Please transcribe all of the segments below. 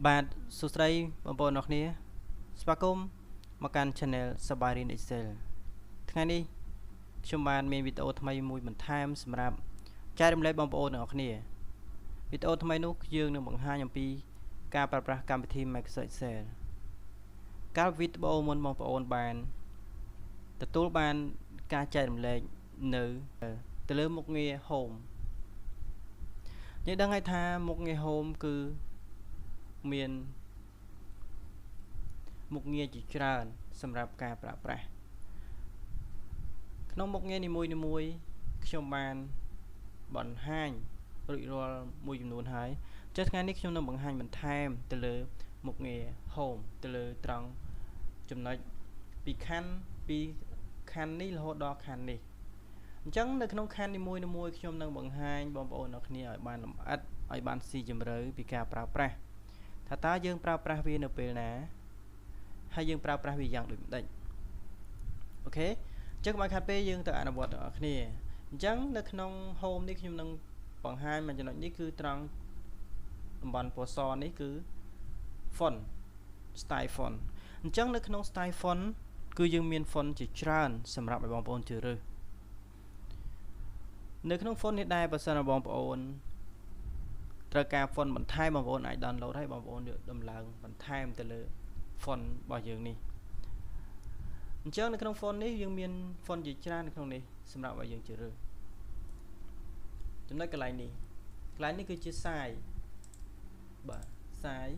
បាទសួស្តីបងប្អូនអរគ្នាស្វាគមន៍មកកាន់ Channel សប្បាយរៀន Excel ថ្ងៃនេះខ្ញុំបានមានវីដេអូថ្មីមួយបន្ថែមសម្រាប់ចែករំលែកបងប្អូនទាំងអស់គ្នាវីដេអូថ្មីនោះយើងនឹងបង្ហាញអំពីការប្រើប្រាស់កម្មវិធី Microsoft Excel កាលវីដេអូមុនបងប្អូនបានទទួលបានការចែករំលែកនៅទៅលើមុខងារ Home យើងដឹងហើយថាមុខងារ Home គឺមានមុខងារជាច្រើនសម្រាប់ការប្រើប្រាស់ក្នុងមុខងារនីមួយៗខ្ញុំបានបង្ហាញរួចរាល់មួយចំនួនហើយចុះថ្ងៃនេះខ្ញុំនឹងបង្ហាញបន្ថែមទៅលើមុខងារ Home ទៅលើត្រង់ចំណុចពីខណ្ឌនេះរហូតដល់ខណ្ឌនេះអញ្ចឹងនៅក្នុងខណ្ឌនីមួយៗខ្ញុំនឹងបង្ហាញបងប្អូនអរគ្នាឲ្យបានលម្អិតឲ្យបានស៊ីជម្រៅពីការប្រើប្រាស់ថាតើយើងប្រើប្រាស់វានៅពេលណាហើយយើងប្រើប្រាស់វាយ៉ាងដូចម្ដេចអូខេអញ្ចឹងមកខាត់ពេលយើងទៅអនុវត្តទាំងអស់គ្នាអញ្ចឹងនៅក្នុង Home នេះខ្ញុំនឹងបង្ហាញមួយចំណុចនេះគឺត្រង់តំបន់ពណ៌សនេះគឺ Font Style Font អញ្ចឹងនៅក្នុង Style Font គឺយើងមាន Font ជាច្រើនសម្រាប់ឲ្យបងប្អូនជ្រើសរើសនៅក្នុង Font នេះដែរបើសិនបងប្អូនត្រូវការ Font បន្ថែមបងប្អូនអាច download ឲ្យបងប្អូនយកដំឡើងបន្ថែមទៅលើ Font របស់យើងនេះអញ្ចឹងនៅក្នុង Font នេះយើងមាន Font ជាច្រើននៅក្នុងនេះសម្រាប់ឲ្យយើងជ្រើសរើសចំណុចកន្លែងនេះគឺជា size បាទ size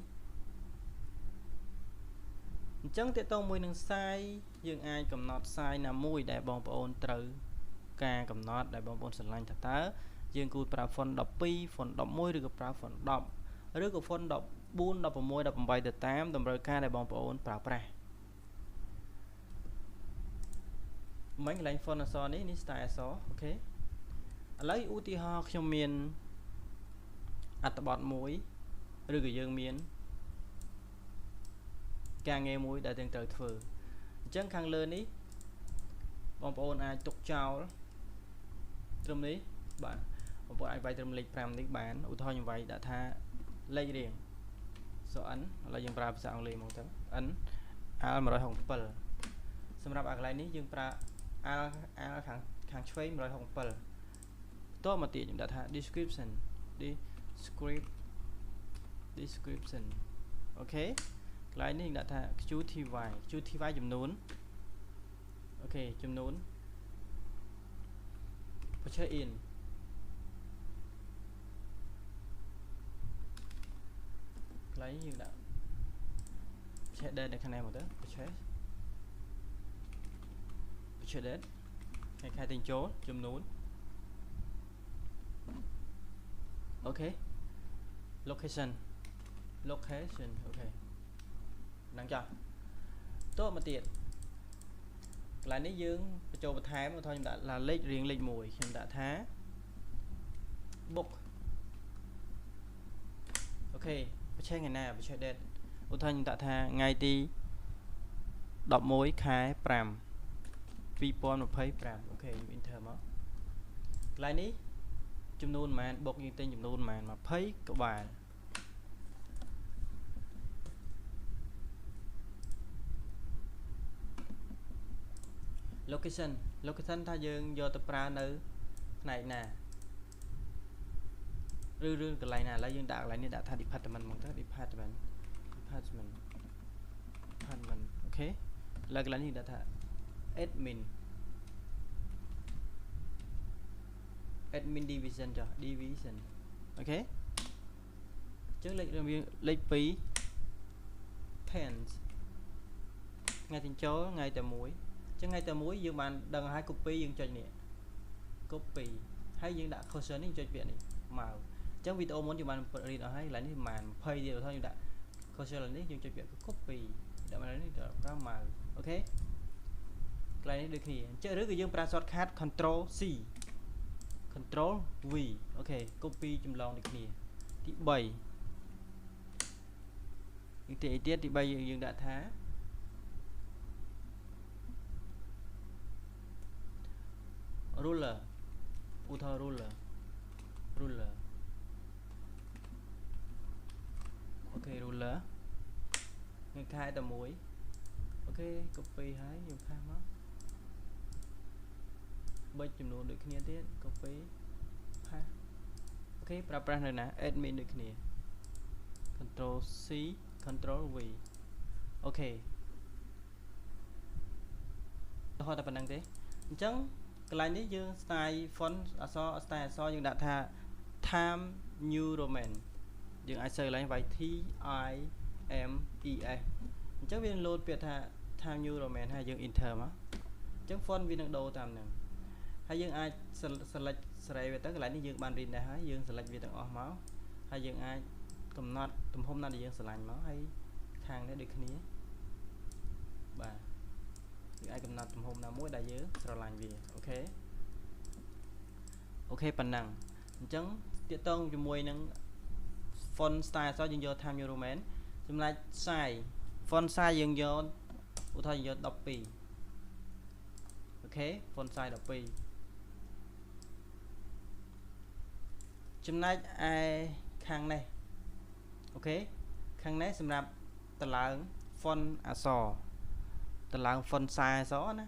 អញ្ចឹងតើតើមួយនឹង size យើងអាចកំណត់ size ណាមួយដែលបងប្អូនត្រូវការកំណត់ដែលបងប្អូនស្រឡាញ់ថាតើយើងគួរប្រើ font 12 font 11 ឬក៏ប្រើ font 10 ឬក៏ font 14 16 18ទៅតាមតម្រូវការដែលបងប្អូនប្រើប្រាស់មិញកន្លែង font អក្សរនេះ style អក្សរអូខេឥឡូវឧទាហរណ៍ខ្ញុំមានអត្ថបទមួយឬក៏យើងមានការងារមួយដែលយើងត្រូវធ្វើអញ្ចឹងខាងលើនេះបងប្អូនអាចទុកចោលត្រឹមនេះបាទបងប្អូនអាចវាយត្រឹមលេខ5នេះបានឧទាហរណ៍ខ្ញុំវាយដាក់ថាលេខរៀង so n ឥឡូវយើងប្រើភាសាអង់គ្លេសមកទៅ n al 167សម្រាប់អាកន្លែងនេះយើងប្រើ al ខាងឆ្វេង167តោះមកទៀតខ្ញុំដាក់ថា description អូខេកន្លែងនេះខ្ញុំដាក់ថា qty ចំនួនអូខេចំនួន purchase in កន្លែងនេះយើងដាក់ purchase date នៅខាងនេះមកទៅ purchase date ខែទិញចូលចំនួនអូខេ location អូខេហ្នឹងចាតោះមកទៀតកន្លែងនេះយើងបញ្ចូលបន្ថែមឧទាហរណ៍ខ្ញុំដាក់លេខរៀងលេខ1ខ្ញុំដាក់ថា book អូខេបញ្ឆេថ្ងៃណាបញ្ឆេ date ឧទាហរណ៍ខ្ញុំដាក់ថាថ្ងៃទី11ខែ5 2025អូខេខ្ញុំ enter មកកន្លែងនេះចំនួនប៉ុន្មាន book យើងទិញចំនួនប៉ុន្មាន20ក្បាល location ថាយើងយកទៅប្រើនៅផ្នែកណាឬកន្លែងណាឥឡូវយើងដាក់កន្លែងនេះដាក់ថា department មកទៅ department អូខេឥឡូវកន្លែងនេះដាក់ថា admin division ចុះ division អូខេអញ្ចឹងលេខ2 pens ថ្ងៃទិញចូលថ្ងៃតែមួយអញ្ចឹងថ្ងៃតែមួយយើងបានដឹងហើយ copy យើងចុចនេះ copy ហើយយើងដាក់ cursor នេះចុចពាក្យនេះមកអញ្ចឹងវីដេអូមុនយើងបានរៀនអស់ហើយកន្លែងនេះប្រហែល20ទៀតយើងដាក់ cursor នេះយើងចុចពាក្យ copy ដាក់មកនេះទៅប្រើមកអូខេកន្លែងនេះដូចគ្នាអញ្ចឹងឬក៏យើងប្រើ shortcut control C control V អូខេ copy ចម្លងដូចគ្នាទី3ទី3យើងដាក់ថា ruler ឧទាហរណ៍ ruler ok ruler ងាយខែតែមួយអូខេ copy ហើយយើងខាមកបិចចំនួនដូចគ្នាទៀត copy ផាសអូខេប្រើប្រាស់នៅណា admin ដូចគ្នា control C control V អូខេរហូតតែប៉ុណ្្នឹងទេអញ្ចឹងកន្លែងនេះយើង style font អក្សរ style អក្សរយើងដាក់ថា Time New Roman យើងអាច search ឡើងវាយ T I M E S អញ្ចឹងវានឹង load ពាក្យថា Time New Roman ហើយយើង enter មកអញ្ចឹង font វានឹងដូរតាមហ្នឹងហើយយើងអាច select សេរីវាទៅកន្លែងនេះយើងបាន read ដែរហើយយើង select វាទាំងអស់មកហើយយើងអាចកំណត់ទំហំណាដែលយើងស្រឡាញ់មកហើយខាងនេះដូចគ្នាបាទយើងអាចកំណត់ទំហំណាមួយដែលយើងស្រឡាញ់វាអូខេអូខេប៉ុណ្ណឹងអញ្ចឹងទាក់ទងជាមួយនឹង font style អក្សរយើងយក Time New Roman ចំណែក size font size យើងយកឧទាហរណ៍យើងយក 12 អូខេ font size 12ចំណែកឯខាងនេះអូខេខាងនេះសម្រាប់តម្លើង font អក្សរតម្លើង font size អក្សរណា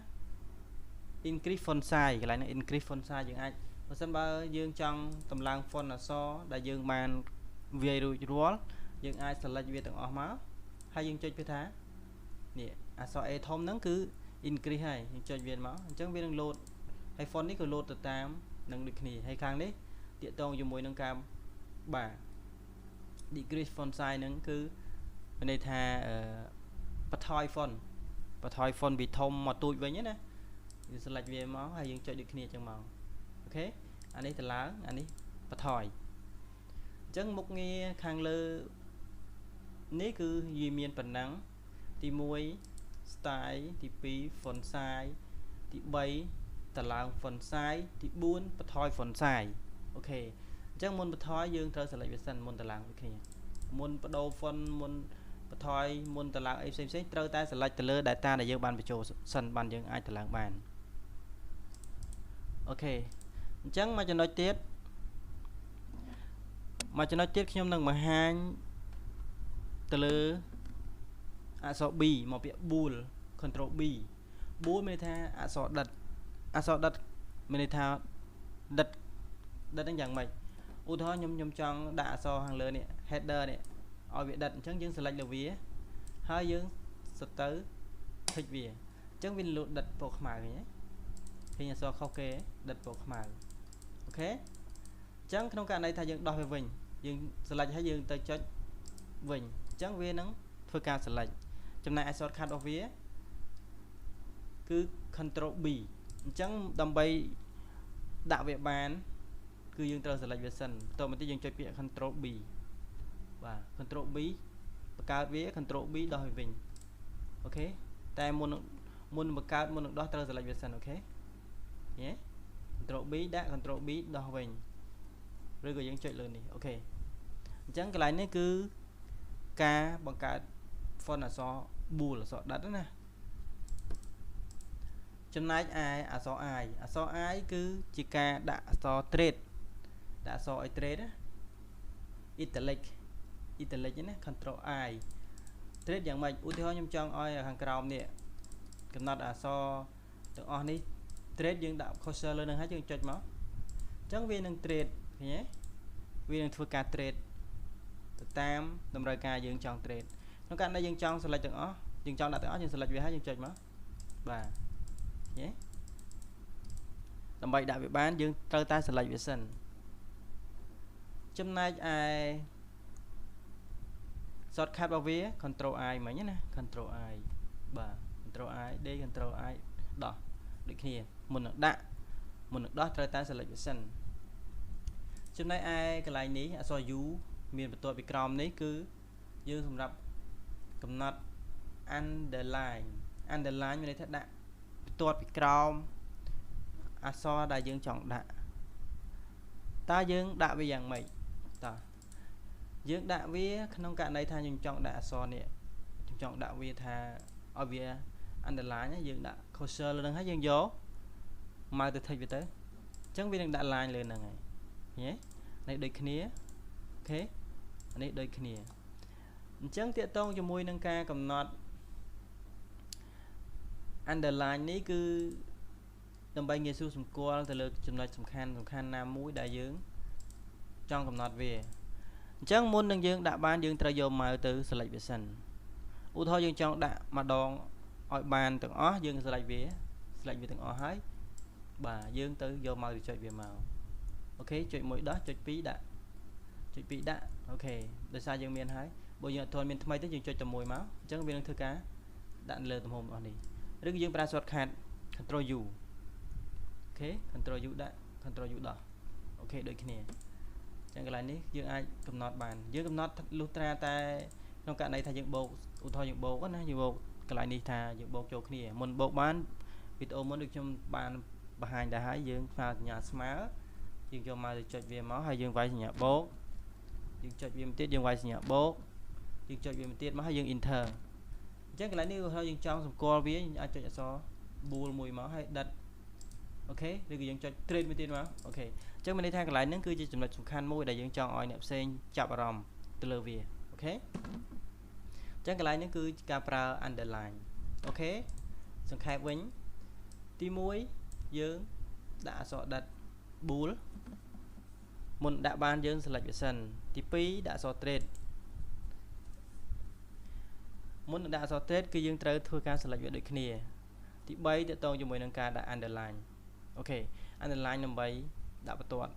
increase font size កន្លែងនេះ increase font size យើងអាចបើសិនបើយើងចង់តម្លើង font អក្សរដែលយើងបានវាយរួចរាល់យើងអាច select វាទាំងអស់មកហើយយើងចុចវាថានេះអក្សរ A ធំហ្នឹងគឺ increase ហើយយើងចុចវាមកអញ្ចឹងវានឹង load ហើយ font នេះក៏ load ទៅតាមនឹងដូចគ្នាហើយខាងនេះទាក់ទងជាមួយនឹងការបាទ decrease font size ហ្នឹងគឺមានន័យថាបន្ថយ font វាធំមកទូចវិញណាយើង select វាមកហើយយើងចុចដូចគ្នាអញ្ចឹងមកអូខេអានេះទៅឡើងអានេះបន្ថយអញ្ចឹងមុខងារខាងលើនេះគឺវាមានប៉ុណ្ណឹងទី1 style ទី2 font size ទី3តម្លើង font size ទី4បន្ថយ font size អូខេអញ្ចឹងមុនបន្ថយយើងត្រូវ select វាសិនមុនតម្លើងដូចគ្នាមុនបដូរ font មុនបន្ថយមុនតម្លើងអីផ្សេងៗត្រូវតែ select ទៅលើ data ដែលយើងបានបញ្ចូលសិនបានយើងអាចតម្លើងបានអូខេអញ្ចឹងមកចំណុចទៀតខ្ញុំនឹងបង្ហាញទៅលើអក្សរ B មកពាក្យ bool control B bool មានន័យថាអក្សរដិតមានន័យថាដិតហ្នឹងយ៉ាងម៉េចឧទាហរណ៍ខ្ញុំចង់ដាក់អក្សរខាងលើនេះ header នេះឲ្យវាដិតអញ្ចឹងយើង select លើវាហើយយើងទៅ click វាអញ្ចឹងវាលូតដិតពណ៌ខ្មៅឃើញអក្សរខុសគេដិតពណ៌ខ្មៅអូខេអញ្ចឹងក្នុងករណីថាយើងដោះវាវិញយើង select ហើយយើងទៅចុចវិញអញ្ចឹងវានឹងធ្វើការ select ចំណែកឯ shortcut របស់វាគឺ control B អញ្ចឹងដើម្បីដាក់វាបានគឺយើងត្រូវ select វាសិនបន្តមកទៀតយើងចុចពាក្យ control B បាទ control B បង្កើតវា control B ដោះវាវិញអូខេតែមុនបង្កើតមុននឹងដោះត្រូវ select វាសិនអូខេយេ control B ដាក់ control B ដោះវិញឬក៏យើងចុចលើនេះអូខេអញ្ចឹងកន្លែងនេះគឺការបង្កើត font អក្សរ bool អក្សរដិតណាចំណែកឯអក្សរ I គឺជាការដាក់អក្សរ trade ដាក់អក្សរឲ្យ trade ណា italic ណា control I trade យ៉ាងម៉េចឧទាហរណ៍ខ្ញុំចង់ឲ្យខាងក្រោមនេះកំណត់អក្សរទាំងអស់នេះ trade យើងដាក់ cursor លើនឹងហើយយើងចុចមកអញ្ចឹងវានឹង trade ឃើញទេវានឹងធ្វើការ trade ទៅតាមតម្រូវការយើងចង់ trade ក្នុងករណីយើងចង់ select ទាំងអស់យើងចង់ដាក់ទាំងអស់យើង select វាហើយយើងចុចមកបាទយេដើម្បីដាក់វាបានយើងត្រូវតែ select វាសិនចំណែកឯ shortcut របស់វា control I មិញណា control I បាទ control I D control I ដោះដូចគ្នាមុននឹងដោះត្រូវតែ select វាសិនចំណែកឯកន្លែងនេះអក្សរ U មានបន្ទាប់ពីក្រោមនេះគឺយើងសម្រាប់កំណត់ underline មានន័យថាដាក់បន្ទាប់ពីក្រោមអក្សរដែលយើងចង់ដាក់តើយើងដាក់វាយ៉ាងម៉េចតើយើងដាក់វាក្នុងករណីថាខ្ញុំចង់ដាក់អក្សរនេះខ្ញុំចង់ដាក់វាថាឲ្យវា underline យើងដាក់ cursor លើនឹងហើយយើងយកមកទៅ tick វាទៅអញ្ចឹងវានឹងដាក់ line លើនឹងហើយឃើញទេនេះដូចគ្នាអូខេអានេះដូចគ្នា chẳng tiện tông cho môi nâng ca cầm nọt underline ní cứ đâm bay nghe su sum qua từ lực chấm nói sum khan nam mũi đại dương trong cầm nọt về chẳng muốn nâng dương đã ban dương trai dầu mà từ select về sân u thôi dương trong đã mà đòn ở bàn từng ó dương select về từng ó hái bà dương từ dầu màu chọn về màu ok chọn mỗi đó chọn phí đã ok để sao dương miền hái bây giờ thôi miền thay tới dương chọn tầm mùi máu chẳng viên thư cá đạn lừa tầm hôm đó đi đức dương pra sọt khát control u ok control u đã control u đó ok đợi cái này chẳng cái này ní dương ai cầm nọt bàn dương cầm nọt lutra ta trong cả này thay dương bộ u thôi dương bộ quá na dương bộ cái này ní thà dương bộ chỗ kia một bộ bán video muốn được trong bàn bà hành đã hái dương pha nhà smart dương cho mà chọn về máu hay dương vai nhà bố dương chọn về tiết dương vai nhà bố dương chọn về tiết máu hay dương inter chắc cái này nếu hơi dương trong some call với ai chọn so bùa mùi máu hay đặt ok được dương chọn trade với tiết máu ok chắc mình đi thay cái lại nó cứ chỉ chụp lại chụp khăn môi để dương chọn oi nẹp sen chạm vào ròm từ lơ về ok chắc cái lại nó cứ capra underline ok xong khai vĩnh tí muối dương đã sọ đặt búa một đã ban dương select về sân tí pi đã sọ trade muốn đã sọ trade cứ dương trời thua ca select về được kia tí bay để tông cho mỗi nâng ca đã underline ok underline nằm bay đã bắt tuột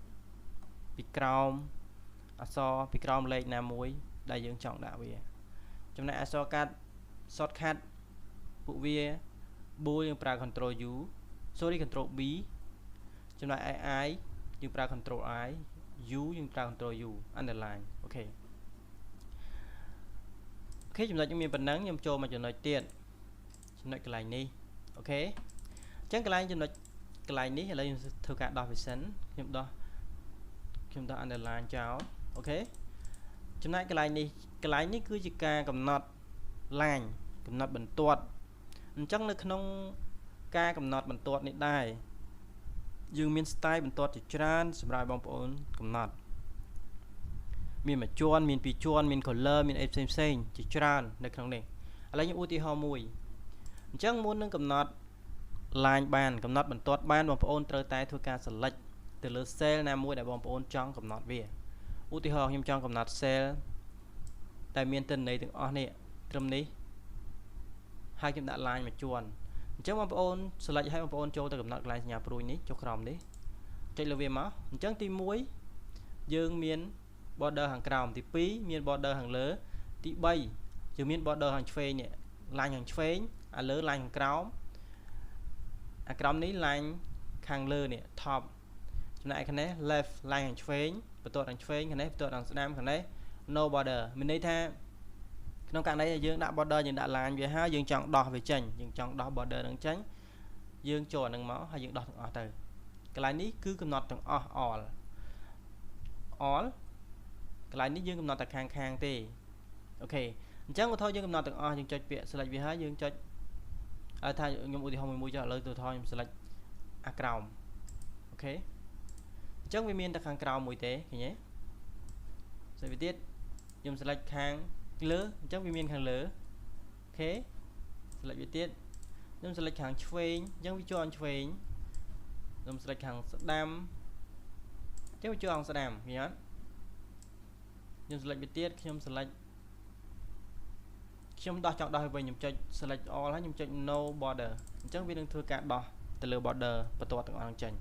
bị crom so bị crom lên nam muối đại dương chọn đã về trong này so cắt shortcut vụ vía bùa dương pra control u sorry control B trong này ai dương pra control I u dương pra control u underline ok ok chúng ta chúng mình phần nắng nhầm cho mà chúng nói tiền chúng nói cái này đi ok chẳng cái này chúng nói cái này ní là thư cả đọc về sẵn nhầm đó chúng ta underline cháu ok chúng này cái này ní cứ chỉ ca cầm nọt lành cầm nọt bẩn tuột chắc là không ca cầm nọt bẩn tuột này đây dương miền style bẩn tuột thì tràn sầm rai bong bồn cầm nọt miền mà chuan miền pi chuan miền color miền xem chỉ tràn được không này lấy những ưu tiên ho mùi chắc muốn nâng cầm nọt line bàn cầm nọt bẩn tuột bàn bong bồn trời tay thua ca select từ lứa cell nam mùi đại bong bồn trong cầm nọt về ưu tiên ho thêm trong cầm nọt cell tại miền tân này từng ở này trong này hai chúng đã line mà chuồn chắc mà ôn select hai ôn cho tôi cầm nợ lại nhà pruy ní cho crom đấy chạy lừa về máu chắc tim muối dương miền border hàng crom thì pí miền border hàng lớ tí bay dương miền border hàng phê nhẹ line hàng phê à lớ line hàng crom à crom ní line hàng lơ nè top chỗ này cái này left line hàng phê và tôi hàng phê cái này tôi hàng nam cái này no border mình đây tha trong cạnh đây dương đã border nhưng đã làm về ha dương chọn đỏ về chỉnh dương chọn đỏ border đang tránh dương tròn đằng máu hay dương đỏ thằng từ cái này ní cứ cầm nọt thằng all cái này ní dương cầm nọt thằng khang tì ok chắc mà thôi dương cầm nọt thằng dương cho việc select về ha dương cho ở thay nhưng ưu tiên không mua cho lời từ thôi select crown ok chắc vì miền thằng crown mùi tế thì nhé sẽ viết tiết dùng select khang lứa chắc vì miền hàng lứa ok select viết tiết dùng select hàng phên giống với cho phên dùng select hàng đam chắc với cho hàng đam nhá dùng select viết tiết khi select khi đo chọn đo về nhầm cho select all hết nhầm cho no border chắc vì đừng thưa cả đo từ lừa border và toàn từng hàng chỉnh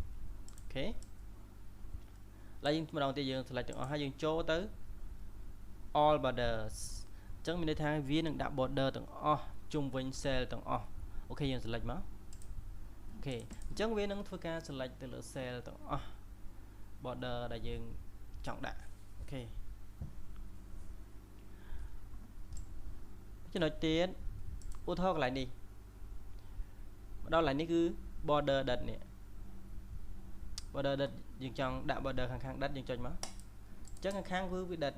ok lại nhưng đầu tiên dương select từng hai dương cho tới all borders chẳng mình đây thay viên đừng đặt border từng chung với cell từng ok dương select máu ok chẳng viên nâng thua ca select từ lửa cell từng border đại dương chọn đã ok chứ nói tiếng ô thô lại đi đó là ní cứ border đặt nè border đặt dương chọn đã border khang đất dương chọn máu chắc khang với đặt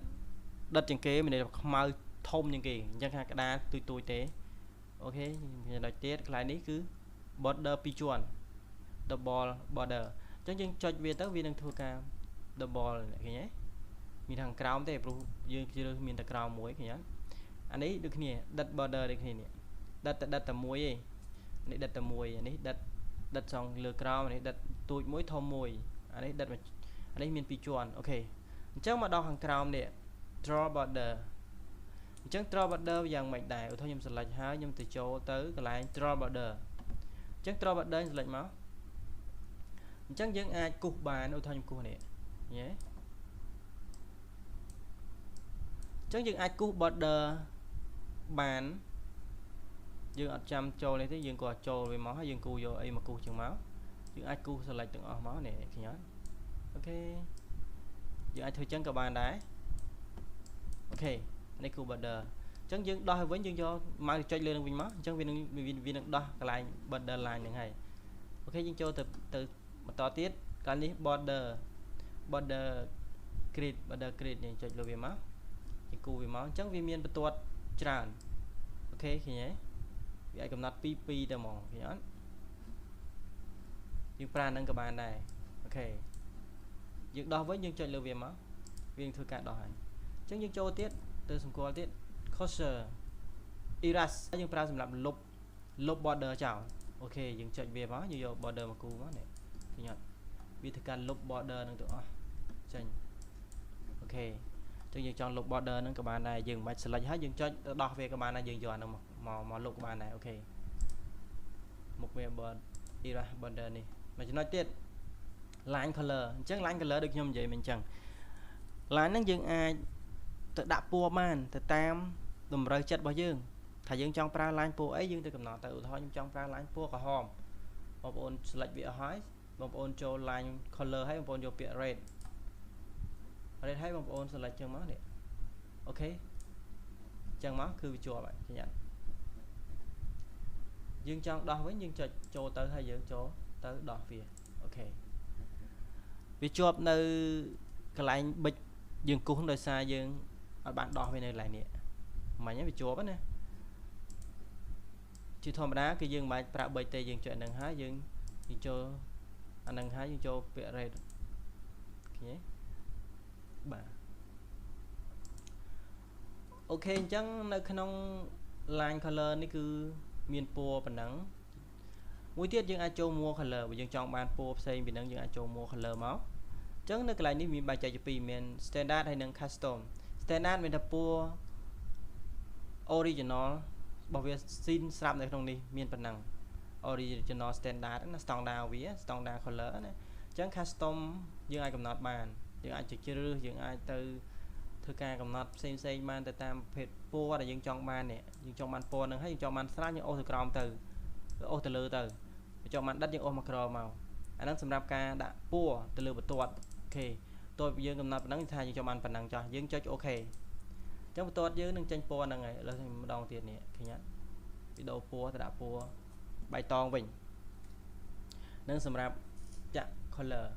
đất trên kế mình đây mau thông những kỳ chẳng hạn cái đá tôi tế ok nói tiết lại ní cứ border pichuan double border chẳng chừng cho về tới viên đang thua ca double cái nhé mình thằng crown thế dương chưa mình thằng crown muối cái nhé anh ấy được nè đặt border được nè đặt tầm muối ấy này đặt tầm muối này đặt xong lừa crown này đặt tụi muối thom muối anh ấy đặt mà anh ấy miền pi chuan ok chắc mà đo hàng crown nè draw border chắc draw border dạng mạch đại thôi nhưng select hai nhưng từ chỗ tới cái lại draw border chắc draw border select máu chắc những ai cục bàn thôi nhưng cục này nhé chắc những ai cục border bàn dương ở trăm trâu này thế dương có trâu với máu hay dương cu vô ấy mà cu chừng máu dương ai cu sẽ lại từng ở máu này thì nhớ ok dương ai thôi chân cả bàn đá ok này cu border chân dương đo với dương cho mang cho lên mình máu chân viên đo cái lại border line như này ok dương cho từ to tiết cái này border grid này cho lên máu dương cu với máu chân viên miền bật tuột tràn ok thì nhé ai cầm nát pp để mong thì nhớ dương pran nâng các bạn này ok dương đo với dương chơi lưu viêm á viên thư cả đòi chứ dương cho tiết từ xung quanh tiết coser iras dương pran làm lục border chào ok dương chơi viêm á như border mà cú á này thì nhớ vì thư cả lục border nâng tụi chơi ok cho dương chọn lục border nâng các bạn này dương mạch select hết dương chơi đo về các bạn này dương chọn đâu mà lục các bạn này ok một về border này mà chỉ nói tiết line color chắc line color được nhầm vậy mình chẳng line nó dương ai tự đặt pua man tự tam đùm rơi chất bao dương thầy dương trong pra line pua ấy dương từ cầm nọ tự thôi nhưng trong pra line pua cả hòm một ôn select bị hỏi một ôn cho line color hay một ôn cho bị red hay một ôn select chân máu này ok chân máu cứ chùa vậy thì nhận dương trong đo với dương cho tới hay dương chỗ tới đo phía ok vì chụp nơi cái lại bịch dương cũng đời xa dương ở bạn đo về này lại nè mà nhớ bị chụp nè chỉ thầm đá cái dương mà tạo bịch tê dương chuyện đằng há dương cho anh đằng há dương cho bịa red nhé bà ok chẳng nơi không line color này cứ miền po bản nắng mũi tiết dương ai châu mua color và dương chọn bàn po xây miền nắng dương ai châu mua color máu chẳng nơi cái này miền bài chạy chụp miền standard hay nâng custom standard miền po original bảo vệ xin sắm này không đi miền bản nắng original standard nó standard vía standard color này chẳng custom dương ai cầm nọt bàn dương ai trực chưa dương ai từ thư ca cầm nọt xem man từ tam phết po là dương chọn bàn nè dương chọn bàn po nâng hay dương chọn bàn sát những ô từ crom từ ô từ lư từ chọn bàn đất những ô macro màu anh đang xem ra ca đã po từ lư bật tuột ok tôi dương cầm nọt nâng thay dương chọn bàn phần năng cho dương cho ok trong tuột dương nâng tranh po nâng này là thành đòn tiền nè khi nhá video po thì đã po bài toàn bình nâng xem ra chạm color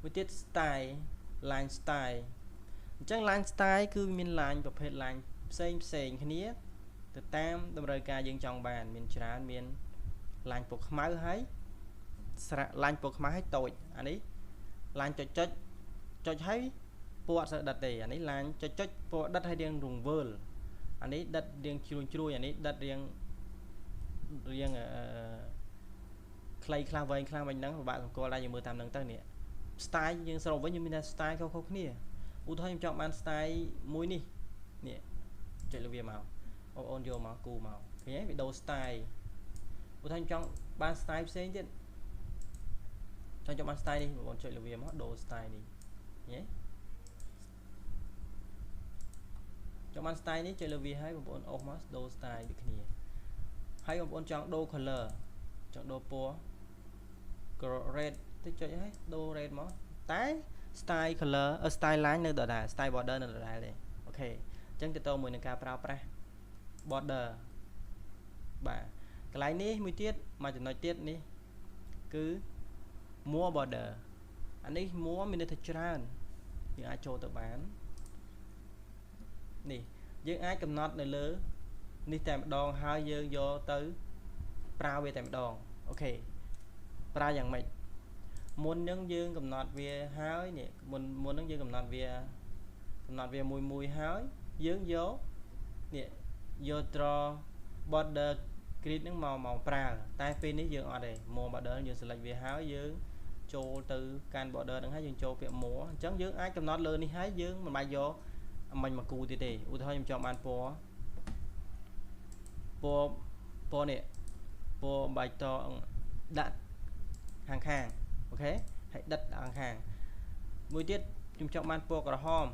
với tiết style line style chắc line style cứ miền line và phết line xem cái này từ tam đâm rơi ca dương trong bàn miền trán miền line phục máu hay line phục máu hay tội anh ấy line cho thấy bộ sẽ đặt để anh ấy line cho bộ đất hay điên rùng vơ anh ấy đặt riêng chui anh ấy đặt riêng clay clam vây clam bánh nắng của bạn có là những mưa tam nắng tăng nè style nhưng sau với những style không nè u thôi em chọn ban style mũi nè nè chạy lưu viêm màu ôn vô màu cù màu cái bị đầu style u thôi em chọn ban style xem chứ cho ban style đi bọn chạy lưu viêm đồ style đi nhé cho ban style đi chạy lưu viêm hay bọn ôm đồ style được nè hay bọn chọn đồ color chọn đồ po red tôi chơi hết đồ red mà tái style color style line nơi đó là style border nơi đó này ok chân tôi mình ca prao pra border bà cái line ní mới tiết mà chỉ nói tiết ní cứ mua border anh ấy mua mình được tràn những ai cho tự bán nè những ai cầm nốt này lớn đi tìm đòn hai giờ vô tới prao về tìm đòn ok pra dạng mày muốn nâng dương cầm nọt về hai nhỉ muốn nâng dương cầm nọt về កំណត់វាមួយហើយយើងយកនេះយក draw border grid ហ្នឹងមកប្រើតែពេលនេះយើងអត់ទេ more border យើង select វាហើយយើងចូលទៅកាន់ border ហ្នឹងហើយយើងចូលពាក្យ more អញ្ចឹងយើងអាចកំណត់លើនេះហើយយើងមិនបាច់យកមិញមកគូទៀតទេឧទាហរណ៍ខ្ញុំចង់បានពណ៌នេះពណ៌បៃតងដាក់ខាងអូខេហើយដិតខាងមួយទៀតខ្ញុំចង់បានពណ៌ក្រហម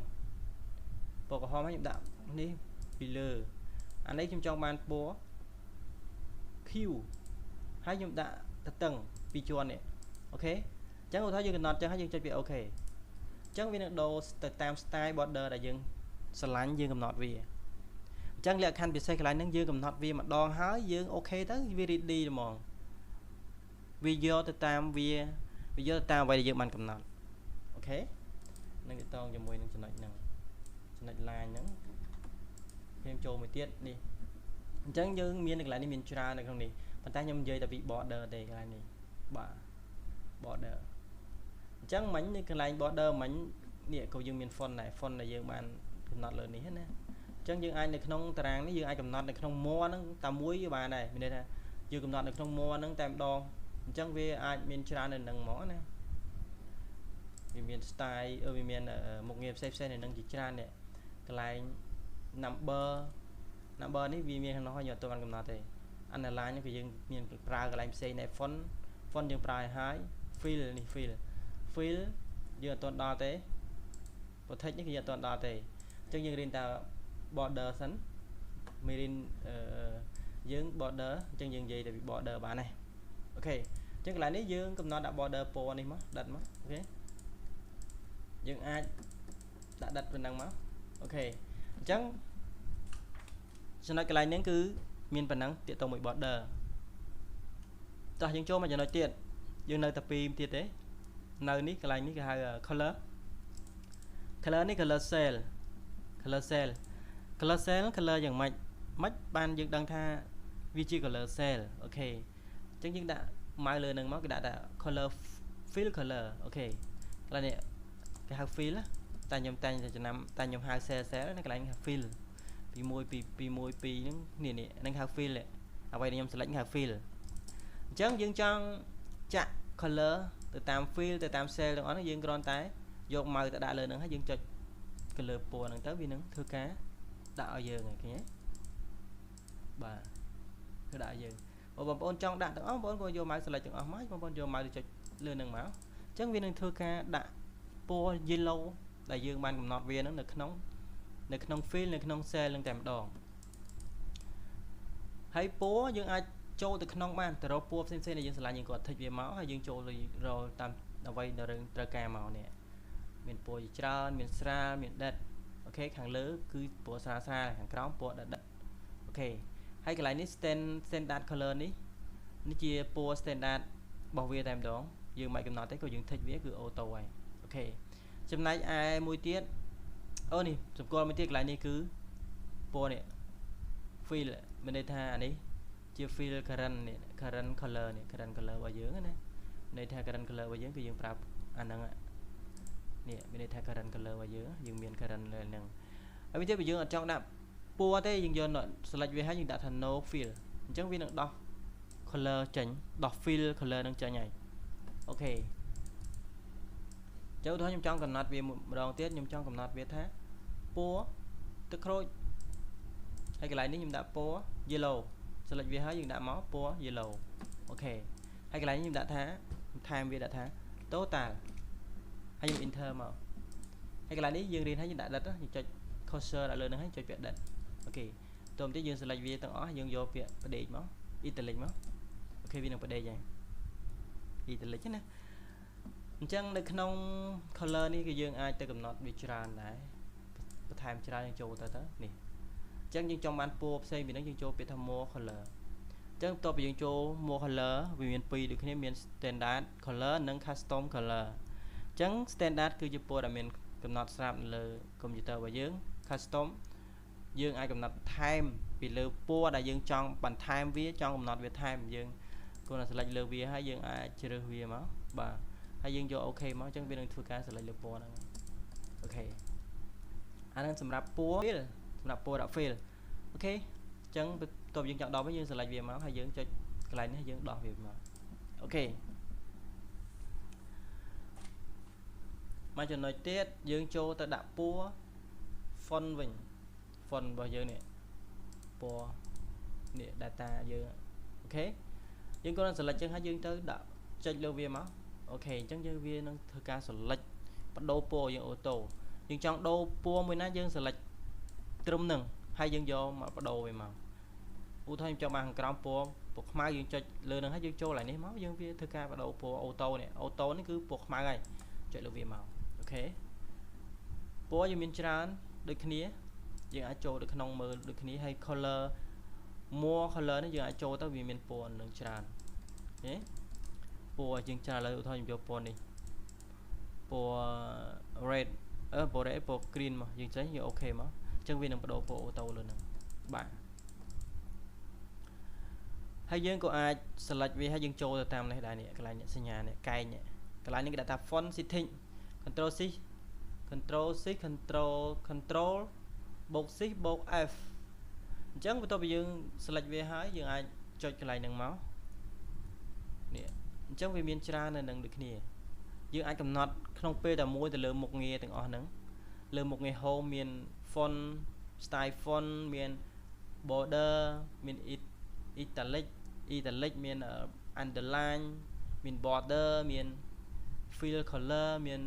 ហើយខ្ញុំដាក់នេះពីលើអានេះខ្ញុំចង់បានពណ៌ Q ហើយខ្ញុំដាក់តតឹងពីជាន់នេះអូខេអញ្ចឹងឧទាហរណ៍យើងកំណត់ចឹងហើយយើងចុចវាអូខេអញ្ចឹងវានឹងដូរទៅតាម style border ដែលយើងស្រឡាញ់យើងកំណត់វាអញ្ចឹងលក្ខខណ្ឌពិសេសកន្លែងហ្នឹងយើងកំណត់វាម្ដងហើយយើងអូខេទៅវា ready ហ្មងវាយកទៅតាមអ្វីដែលយើងបានកំណត់អូខេនឹងតងជាមួយនឹងចំណុចហ្នឹងចំណុច line ហ្នឹងខ្ញុំចូលមួយទៀតនេះអញ្ចឹងយើងមានកន្លែងនេះមានច្រើននៅក្នុងនេះប៉ុន្តែខ្ញុំនិយាយតែពី border ទេកន្លែងនេះបាទ border អញ្ចឹងមិញនេះកន្លែង border មិញនេះក៏យើងមាន font ដែរ font ដែលយើងបានកំណត់លើនេះណាអញ្ចឹងយើងអាចនៅក្នុងតារាងនេះយើងអាចកំណត់នៅក្នុង more ហ្នឹងតែមួយវាបានដែរមានន័យថាយើងកំណត់នៅក្នុង more ហ្នឹងតែម្ដងអញ្ចឹងវាអាចមានច្រើននៅនឹងហ្មងណាវាមាន style វាមានមុខងារផ្សេងៗនៅនឹងជាច្រើននេះកន្លែង number នេះវាមានក្នុងនោះយើងអត់ទាន់បានកំណត់ទេ underline នេះគឺយើងមានប្រើកន្លែងផ្សេងដែរ font យើងប្រើឲ្យហើយ fill នេះ fill យើងអត់ទាន់ដល់ទេ text នេះគឺយើងអត់ទាន់ដល់ទេអញ្ចឹងយើងរៀនតែ border សិនមេរៀនយើង border អញ្ចឹងយើងនិយាយតែពី border បានទេអូខេអញ្ចឹងកន្លែងនេះយើងកំណត់ដាក់ border ពណ៌នេះមកដិតមកអូខេយើងអាចដាក់ដិតប៉ុណ្ណឹងមកអូខេអញ្ចឹងចំណុចកន្លែងហ្នឹងគឺមានប៉ុណ្ណឹងទាក់ទងមួយ border តោះយើងចូលមកចំណុចទៀតយើងនៅតែពីរទៀតទេនៅនេះកន្លែងនេះគេហៅ color នេះ color cell color យ៉ាងម៉េចបានយើងដឹងថាវាជា color cell អូខេអញ្ចឹងយើងដាក់ម៉ៅលើនឹងមកគេដាក់ color fill color អូខេកន្លែងនេះគេហៅ fill តែខ្ញុំតែងតែចំណាំតែខ្ញុំហៅ cell នៅកន្លែង fill ពី1ហ្នឹងនេះហ្នឹងហៅ fill អ្វីដែលខ្ញុំ select ហៅ fill អញ្ចឹងយើងចង់ចាក់ color ទៅតាម fill ទៅតាម cell ទាំងអស់ហ្នឹងយើងគ្រាន់តែយកម៉ៅទៅដាក់លើហ្នឹងហើយយើងចុច color ពណ៌ហ្នឹងទៅវានឹងធ្វើការដាក់ឲ្យយើងឃើញទេបាទគឺដាក់ឲ្យយើងបងប្អូនចង់ដាក់ទាំងអស់បងប្អូនក៏យកម៉ៅ select ទាំងអស់មកបងប្អូនយកម៉ៅទៅចុចលើហ្នឹងមកអញ្ចឹងវានឹងធ្វើការដាក់ពណ៌ yellow ដែលយើងបានកំណត់វាហ្នឹងនៅក្នុង fill នៅក្នុង cell ហ្នឹងតែម្ដងហើយពណ៌យើងអាចចូលទៅក្នុងបានទៅរកពណ៌ផ្សេងៗដែលយើងឆ្លាញ់យើងគាត់ tick វាមកហើយយើងចូលរកតាមអ្វីដែលត្រូវការមកនេះមានពណ៌ជាច្រើនមានស្រាលមានដិតអូខេខាងលើគឺពណ៌ស្រាលខាងក្រោមពណ៌ដិតអូខេហើយកន្លែងនេះ standard color នេះជាពណ៌ standard របស់វាតែម្ដងយើងមិនកំណត់ទេក៏យើង tick វាគឺ auto ហើយអូខេចំណែកឯមួយទៀតអូនេះសម្គាល់មួយទៀតកន្លែងនេះគឺពណ៌នេះ fill មានន័យថាអានេះជា fill current color នេះ current color របស់យើងណាន័យថា current color របស់យើងគឺយើងប្រាប់អាហ្នឹងនេះមានន័យថា current color របស់យើងមាន current លើហ្នឹងហើយវាទៀតបើយើងអត់ចង់ដាក់ពណ៌ទេយើងយក select វាហើយយើងដាក់ថា no fill អញ្ចឹងវានឹងដោះ color ចេញដោះ fill color នឹងចេញហើយអូខេចូលទៅខ្ញុំចង់កំណត់វាម្ដងទៀតខ្ញុំចង់កំណត់វាថាពណ៌ទឹកក្រូចហើយកន្លែងនេះខ្ញុំដាក់ពណ៌ yellow select វាហើយយើងដាក់មកពណ៌ yellow អូខេហើយកន្លែងនេះខ្ញុំដាក់ថាថែមវាដាក់ថា total ហើយខ្ញុំ enter មកហើយកន្លែងនេះយើងរៀនហើយយើងដាក់ដិតយើងចុច cursor ដាក់លើហ្នឹងហើយចុចពាក្យដិតអូខេតោះបន្តិចយើង select វាទាំងអស់យើងយកពាក្យផ្ដេកមក italic មកអូខេវានឹងផ្ដេកហើយ italic ណាអញ្ចឹងនៅក្នុង color នេះគឺយើងអាចទៅកំណត់វាច្រើនដែរបន្ថែមច្រើនយើងចូលទៅនេះអញ្ចឹងយើងចង់បានពណ៌ផ្សេងពីហ្នឹងយើងចូលពាក្យថា more color អញ្ចឹងបន្ទាប់ពីយើងចូល more color វាមានពីរដូចគ្នាមាន standard color និង custom color អញ្ចឹង standard គឺជាពណ៌ដែលមានកំណត់ស្រាប់នៅលើកុំព្យូទ័ររបស់យើង custom យើងអាចកំណត់បន្ថែមពីលើពណ៌ដែលយើងចង់បន្ថែមវាចង់កំណត់វាថែមយើងគ្រាន់តែ select លើវាហើយយើងអាចជ្រើសវាមកបាទហើយយើងយក OK មកអញ្ចឹងវានឹងធ្វើការ select លើពណ៌ហ្នឹងអូខេ អានឹងសម្រាប់ពណ៌ fill សម្រាប់ពណ៌ដាក់ fill អូខេអញ្ចឹងបន្ទាប់យើងចង់ដោះវិញយើង select វាមកហើយយើងចុចកន្លែងនេះយើងដោះវាមកអូខេមកចំណុចទៀតយើងចូលទៅដាក់ពណ៌ font វិញ font របស់យើងនេះពណ៌នេះ data យើងអូខេយើងគាត់នឹង select ចឹងហើយយើងទៅដាក់ចុចលើវាមកអូខេអញ្ចឹងយើងវានឹងធ្វើការ select បដូរពណ៌យើងអូតូយើងចង់ដូរពណ៌មួយណាយើង select ត្រឹមហ្នឹងហើយយើងយកមកបដូរវាមកឧទាហរណ៍ខ្ញុំចង់បានខាងក្រោមពណ៌ខ្មៅយើងចុចលើហ្នឹងហើយយើងចូលឡើងនេះមកយើងវាធ្វើការបដូរពណ៌អូតូនេះអូតូនេះគឺពណ៌ខ្មៅហើយចុចលើវាមកអូខេពណ៌យើងមានច្រើនដូចគ្នាយើងអាចចូលទៅក្នុងមើលដូចគ្នាហើយ color more color នេះយើងអាចចូលទៅវាមានពណ៌នឹងច្រើនទេពណ៌យើងច្រើនលើឧទាហរណ៍ខ្ញុំយកពណ៌នេះពណ៌ red ពណ៌ red ពណ៌ green មកយើងចេញយើងអូខេមកអញ្ចឹងវានឹងបដូរពណ៌អូតូលើហ្នឹងបាទហើយយើងក៏អាច select វាហើយយើងចូលទៅតាមនេះដែរនេះកន្លែងនេះសញ្ញានេះកែងនេះកន្លែងនេះគេដាក់ថា font setting control C control C control បូក C បូក F អញ្ចឹងបន្ទាប់ពីយើង select វាហើយយើងអាចចុចកន្លែងហ្នឹងមកនេះអញ្ចឹងវាមានច្រើននៅនឹងដូចគ្នាយើងអាចកំណត់ក្នុងពេលតែមួយទៅលើមុខងារទាំងអស់ហ្នឹងលើមុខងារ home មាន font style font មាន border មាន italic មាន underline មាន border មាន fill color មាន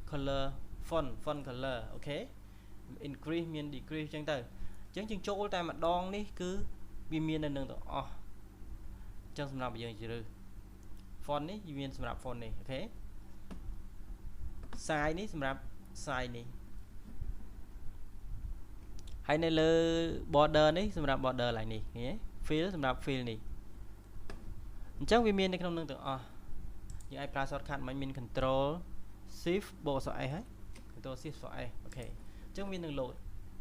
color font color អូខេ increase មាន decrease អញ្ចឹងទៅអញ្ចឹងយើងចូលតែម្ដងនេះគឺវាមាននៅនឹងទាំងអស់អញ្ចឹងសម្រាប់យើងជ្រើស font នេះវាមានសម្រាប់ font នេះអូខេ size នេះសម្រាប់ size នេះហើយនៅលើ border នេះសម្រាប់ border ឡើងនេះឃើញទេ fill សម្រាប់ fill នេះអញ្ចឹងវាមាននៅក្នុងនឹងទាំងអស់យើងអាចប្រើ shortcut មិនមាន control shift បូកអក្សរ S ហើយ control shift អក្សរ S អូខេអញ្ចឹងវានឹង load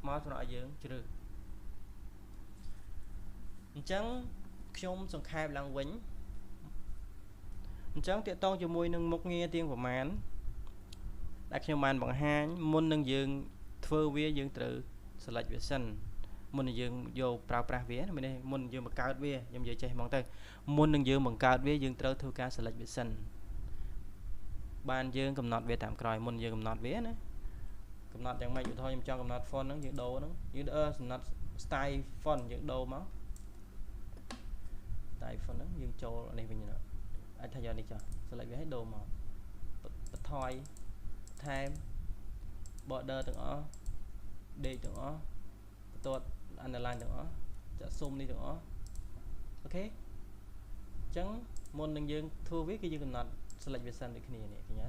មកសម្រាប់ឲ្យយើងជ្រើសអញ្ចឹងខ្ញុំសង្ខេបឡើងវិញអញ្ចឹងតកតងជាមួយនឹងមុខងារទៀងប្រមាណដែលខ្ញុំបានបង្ហាញមុននឹងយើងធ្វើវាយើងត្រូវ select វាសិនមុននឹងយើងយកប្រើប្រាស់វាមុននឹងយើងបង្កើតវាខ្ញុំនិយាយចេះហ្មងទៅមុននឹងយើងបង្កើតវាយើងត្រូវធ្វើការ select វាសិនបានយើងកំណត់វាតាមក្រោយមុនយើងកំណត់វាណាកំណត់យ៉ាងម៉េចឧទាហរណ៍ខ្ញុំចង់កំណត់ font ហ្នឹងយើងដូរហ្នឹងយើងកំណត់ style font យើងដូរមក style font ហ្នឹងយើងចូលនេះវិញអាចថាយកនេះចុះ select វាឲ្យដូរមកបន្ថយថែម border ទាំងអស់ date ទាំងអស់បន្ទាត់ underline ទាំងអស់ចាក់ស៊ុំនេះទាំងអស់អូខេអញ្ចឹងមុននឹងយើងធ្វើវាគឺយើងកំណត់ select វាសិនដូចគ្នានេះឃើញទេ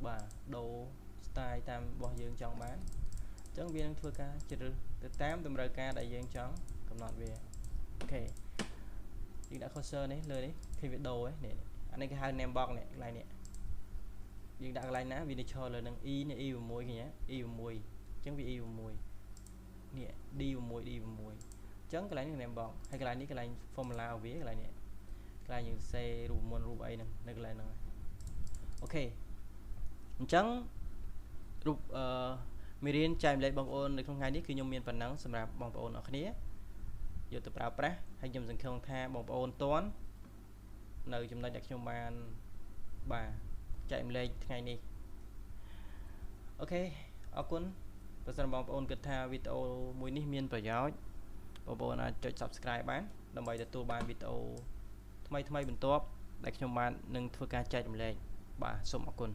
បាទដូរ style តាមរបស់យើងចង់បានអញ្ចឹងវានឹងធ្វើការជ្រើសទៅតាមតម្រូវការដែលយើងចង់កំណត់វាអូខេយើងដាក់ cursor នេះលើនេះឃើញវាដូរឯនេះអានេះគេហៅ name box នេះកន្លែងនេះយើងដាក់កន្លែងណាវានឹងឈរលើនឹង e នេះ e 6ឃើញទេ e 6អញ្ចឹងវា e 6នេះ d 6 d 6អញ្ចឹងកន្លែងនេះ name box ហើយកន្លែងនេះកន្លែង formula របស់វាកន្លែងនេះកន្លែងយើងសេរូបមុនរូបអីហ្នឹងនៅកន្លែងហ្នឹងអូខេអញ្ចឹងរូបមេរៀនចែកម្លែកបងប្អូននៅក្នុងថ្ងៃនេះគឺខ្ញុំមានប៉ុណ្ណឹងសម្រាប់បងប្អូនអរគ្នាយកទៅប្រើប្រាស់ហើយខ្ញុំសង្ឃឹមថាបងប្អូនទាន់នៅចំណុចដែលខ្ញុំបានបាទចែកម្លែកថ្ងៃនេះអូខេអរគុណបើសិនបងប្អូនគិតថាវីដេអូមួយនេះមានប្រយោជន៍បងប្អូនអាចចុច Subscribe បានដើម្បីទទួលបានវីដេអូថ្មីបន្ទាប់ដែលខ្ញុំបាននឹងធ្វើការចែករំលែកបាទសូមអរគុណ